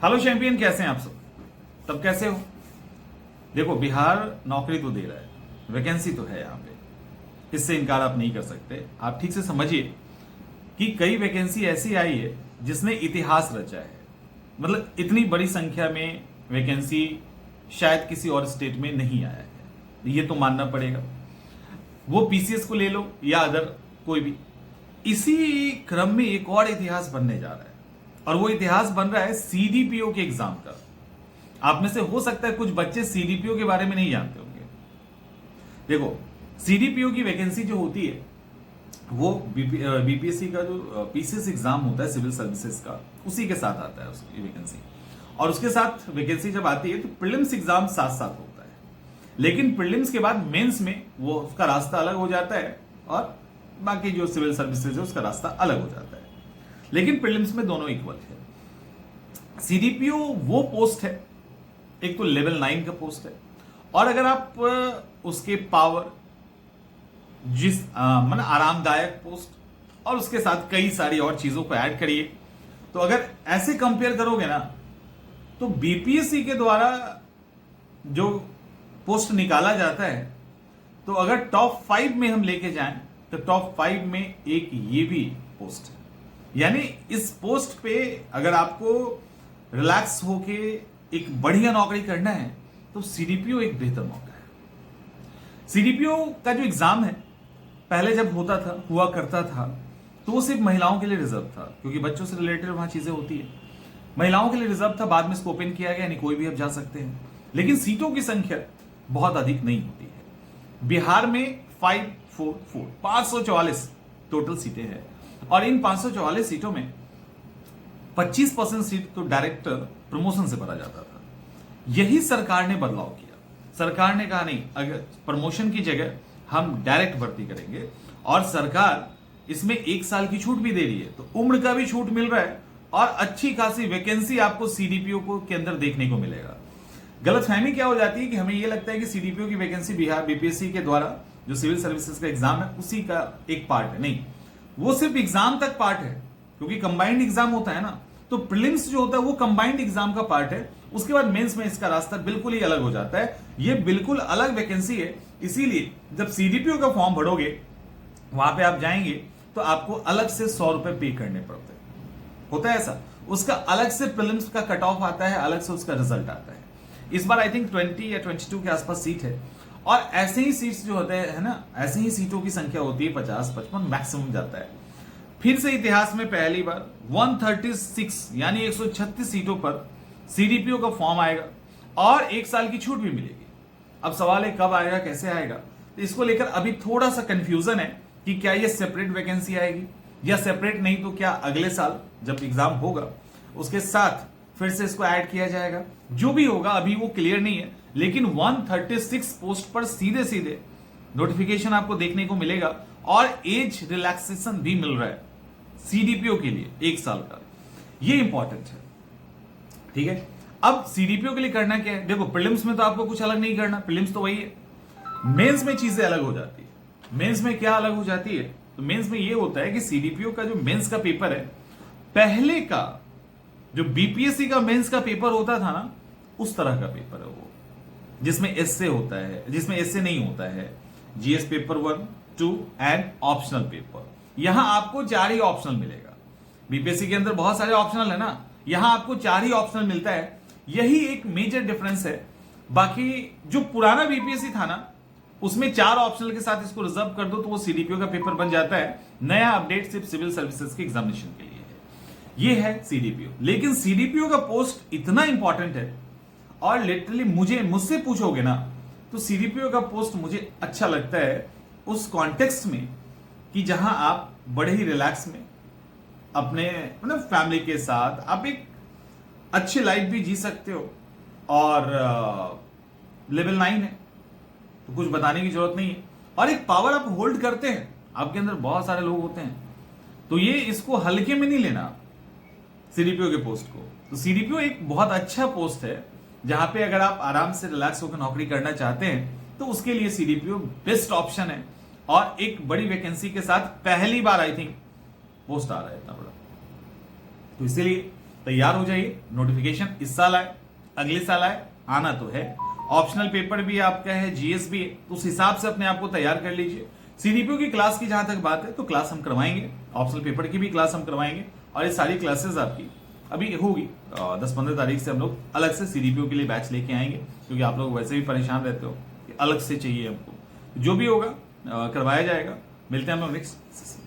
Hello champion, कैसे हैं आप सब? तब कैसे हो? देखो, बिहार नौकरी तो दे रहा है, वैकेंसी तो है यहाँ पे, इससे इनकार आप नहीं कर सकते। आप ठीक से समझिए कि कई वैकेंसी ऐसी आई है जिसने इतिहास रचा है। मतलब इतनी बड़ी संख्या में वैकेंसी शायद किसी और स्टेट में नहीं आया है, ये तो मानना पड़ेगा। वो पीसीएस को ले लो या अदर कोई भी, इसी क्रम में एक और इतिहास बनने जा रहा है, और वो इतिहास बन रहा है सीडीपीओ के एग्जाम का। आप में से हो सकता है कुछ बच्चे सीडीपीओ के बारे में नहीं जानते होंगे। देखो, सीडीपीओ की वैकेंसी जो होती है वो बीपीएससी का जो पीसीएस एग्जाम होता है सिविल सर्विसेज का, उसी के साथ आता है उसकी वैकेंसी। और उसके साथ वैकेंसी जब आती है तो प्रीलिम्स एग्जाम साथ साथ होता है, लेकिन प्रीलिम्स के बाद मेंस में वो उसका रास्ता अलग हो जाता है, और बाकी जो सिविल सर्विसेज है उसका रास्ता अलग हो जाता है। लेकिन प्रीलिम्स में दोनों इक्वल है। सीडीपीओ वो पोस्ट है, एक तो लेवल 9 का पोस्ट है, और अगर आप उसके पावर मतलब आरामदायक पोस्ट और उसके साथ कई सारी और चीजों को ऐड करिए, तो अगर ऐसे कंपेयर करोगे ना, तो बीपीएससी के द्वारा जो पोस्ट निकाला जाता है, तो अगर टॉप 5 में हम लेके जाएं तो टॉप 5 में एक ये भी पोस्ट है। यानी इस पोस्ट पे अगर आपको रिलैक्स होके एक बढ़िया नौकरी करना है तो सीडीपीओ एक बेहतर मौका है। सीडीपीओ का जो एग्जाम है, पहले जब हुआ करता था, तो वो सिर्फ महिलाओं के लिए रिजर्व था, क्योंकि बच्चों से रिलेटेड वहां चीजें होती है। महिलाओं के लिए रिजर्व था, बाद में इसको ओपन किया गया, यानी कोई भी अब जा सकते हैं। लेकिन सीटों की संख्या बहुत अधिक नहीं होती है। बिहार में 544 टोटल सीटें हैं, और इन 544 सीटों में 25% सीट तो डायरेक्ट प्रमोशन से भरा जाता था। यही सरकार ने बदलाव किया। सरकार ने कहा नहीं, अगर प्रमोशन की जगह हम डायरेक्ट भर्ती करेंगे, और सरकार इसमें 1 साल की छूट भी दे रही है, तो उम्र का भी छूट मिल रहा है, और अच्छी खासी वैकेंसी आपको सीडीपीओ को के अंदर देखने को मिलेगा। गलतफहमी क्या हो जाती है कि हमें यह लगता है कि सीडीपीओ की वैकेंसी बिहार बीपीएससी के द्वारा जो सिविल सर्विसेज का एग्जाम है उसी का एक पार्ट है। नहीं, वो सिर्फ एग्जाम तक पार्ट है, क्योंकि कंबाइंड एग्जाम होता है ना, तो प्रीलिम्स जो होता है वो कंबाइंड एग्जाम का पार्ट है। उसके बाद मेंस में इसका रास्ता बिल्कुल ही अलग हो जाता है। ये बिल्कुल अलग वैकेंसी है, इसीलिए जब सीडीपीओ का फॉर्म भरोगे, वहां पे आप जाएंगे तो आपको अलग से 100 रुपए पे करने पड़ते हैं। होता है ऐसा, उसका अलग से प्रीलिम्स का कट ऑफ आता है, अलग से उसका रिजल्ट आता है। इस बार आई थिंक 20 या 22 के आसपास सीट है, और ऐसे ही सीट्स जो होते हैं ना, ऐसे ही सीटों की संख्या होती है 50-55 मैक्सिमम जाता है। फिर से इतिहास में पहली बार 136 यानी 136 सीटों पर सीडीपीओ का फॉर्म आएगा, और 1 साल की छूट भी मिलेगी। अब सवाल है कब आएगा, कैसे आएगा, तो इसको लेकर अभी थोड़ा सा कंफ्यूजन है कि क्या ये सेपरेट वैकेंसी आएगी, या सेपरेट नहीं तो क्या अगले साल जब एग्जाम होगा उसके साथ फिर से इसको ऐड किया जाएगा। जो भी होगा अभी वो क्लियर नहीं है, लेकिन 136 पोस्ट पर सीधे सीधे नोटिफिकेशन आपको देखने को मिलेगा, और एज रिलैक्सेशन भी मिल रहा है सीडीपीओ के लिए 1 साल का। ये इंपॉर्टेंट है, ठीक है। अब सीडीपीओ के लिए करना क्या है? देखो, प्रीलिम्स में तो आपको कुछ अलग नहीं करना, प्रीलिम्स तो वही है। मेंस में चीजें अलग हो जाती है। मेंस में क्या अलग हो जाती है? तो मेंस में ये होता है कि सीडीपीओ का जो मेंस का पेपर है, पहले का जो बीपीएससी का मेंस का पेपर होता था ना, उस तरह का पेपर है वो, जिसमें एसए होता है, जिसमें एसए नहीं होता है। GS paper 1, 2 and optional paper. यहां आपको 4 ही ऑप्शनल मिलेगा। बीपीएससी के अंदर बहुत सारे ऑप्शनल है ना, यहां आपको 4 ही ऑप्शनल मिलता है। यही एक मेजर डिफरेंस है। बाकी जो पुराना बीपीएससी था ना, उसमें 4 ऑप्शनल के साथ इसको रिजर्व कर दो तो वो सीडीपीओ का पेपर बन जाता है। नया अपडेट सिर्फ सिविल सर्विसेज के एग्जामिनेशन के लिए है। ये है सीडीपीओ। लेकिन सीडीपीओ का पोस्ट इतना इंपॉर्टेंट है, और लिटरली मुझसे पूछोगे ना, तो सीडीपीओ का पोस्ट मुझे अच्छा लगता है उस कॉन्टेक्स्ट में कि जहां आप बड़े ही रिलैक्स में अपने मतलब फैमिली के साथ आप एक अच्छी लाइफ भी जी सकते हो, और लेवल 9 है तो कुछ बताने की जरूरत नहीं है, और एक पावर आप होल्ड करते हैं। आपके अंदर बहुत सारे लोग होते हैं, तो ये इसको हल्के में नहीं लेना सीडीपीओ के पोस्ट को। तो सीडीपीओ एक बहुत अच्छा पोस्ट है, जहां पे अगर आप आराम से रिलैक्स होकर नौकरी करना चाहते हैं तो उसके लिए सीडीपीओ बेस्ट ऑप्शन है। और एक बड़ी वैकेंसी के साथ पहली बार आई थिंक पोस्ट आ रहा है इतना बड़ा, तो इसीलिए तैयार हो जाइए। नोटिफिकेशन इस साल आए, अगले साल आए, आना तो है। ऑप्शनल पेपर भी आपका है, जीएस भी है, उस हिसाब से अपने आप को तैयार कर लीजिए। सीडीपीओ की क्लास की जहां तक बात है तो क्लास हम करवाएंगे, ऑप्शनल पेपर की भी क्लास हम करवाएंगे, और ये सारी क्लासेस आपकी अभी होगी 10-15 तारीख से। हम लोग अलग से सीडीपीओ के लिए बैच लेके आएंगे, क्योंकि आप लोग वैसे भी परेशान रहते हो कि अलग से चाहिए हमको। जो भी होगा करवाया जाएगा। मिलते हैं हम लोग नेक्स्ट।